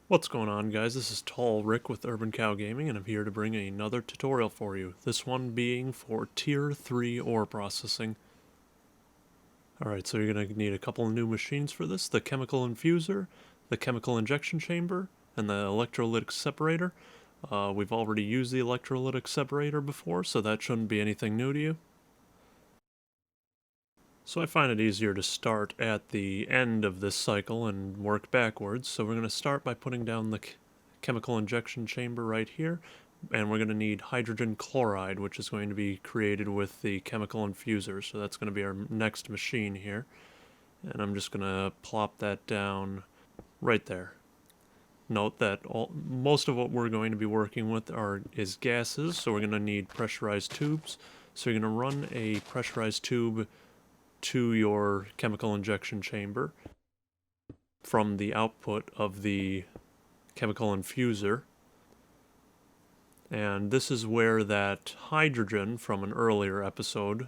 What's going on, guys? This is Tall Rick with Urban Cow Gaming, and I'm here to bring another tutorial for you. This one being for Tier 3 ore processing. Alright, so you're going to need a couple of new machines for this. The chemical infuser, the chemical injection chamber, and the electrolytic separator. We've already used the electrolytic separator before, so that shouldn't be anything new to you. So I find it easier to start at the end of this cycle and work backwards. So we're going to start by putting down the chemical injection chamber right here. And we're going to need hydrogen chloride, which is going to be created with the chemical infuser. So that's going to be our next machine here. And I'm just going to plop that down right there. Note that most of what we're going to be working with is gases, so we're going to need pressurized tubes. So you're going to run a pressurized tube to your chemical injection chamber from the output of the chemical infuser. And this is where that hydrogen from an earlier episode,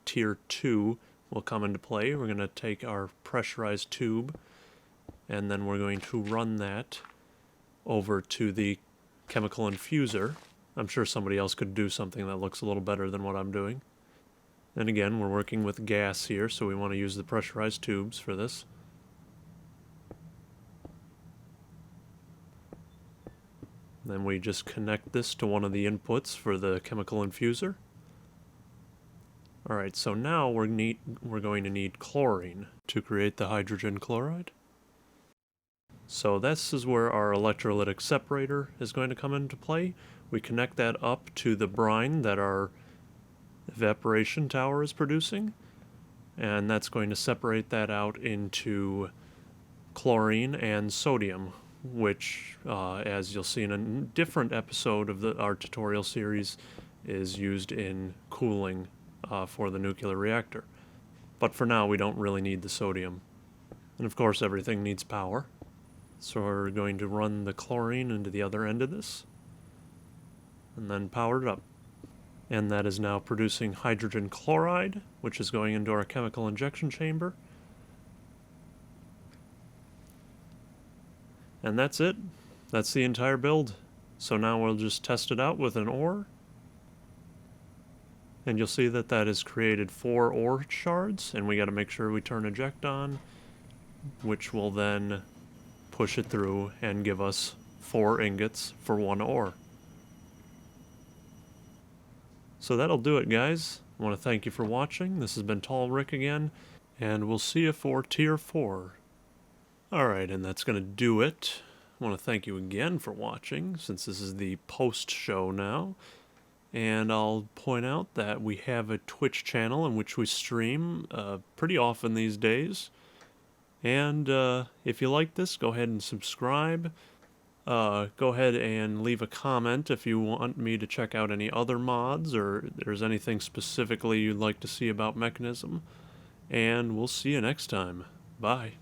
Tier 2, will come into play. We're going to take our pressurized tube and then we're going to run that over to the chemical infuser. I'm sure somebody else could do something that looks a little better than what I'm doing. And again, we're working with gas here, so we want to use the pressurized tubes for this. Then we just connect this to one of the inputs for the chemical infuser. Alright, so now we're going to need chlorine to create the hydrogen chloride. So this is where our electrolytic separator is going to come into play. We connect that up to the brine that our evaporation tower is producing, and that's going to separate that out into chlorine and sodium, which as you'll see in a different episode of our tutorial series, is used in cooling for the nuclear reactor. But for now we don't really need the sodium, and of course everything needs power. So we're going to run the chlorine into the other end of this and then power it up. And that is now producing hydrogen chloride, which is going into our chemical injection chamber. And that's it. That's the entire build. So now we'll just test it out with an ore. And you'll see that that has created 4 ore shards, and we got to make sure we turn eject on, which will then push it through and give us 4 ingots for 1 ore. So that'll do it, guys. I want to thank you for watching. This has been Tall Rick again, and we'll see you for Tier 4. Alright, and that's going to do it. I want to thank you again for watching, since this is the post-show now. And I'll point out that we have a Twitch channel in which we stream pretty often these days. And if you like this, go ahead and subscribe. Go ahead and leave a comment if you want me to check out any other mods or there's anything specifically you'd like to see about Mekanism. And we'll see you next time. Bye.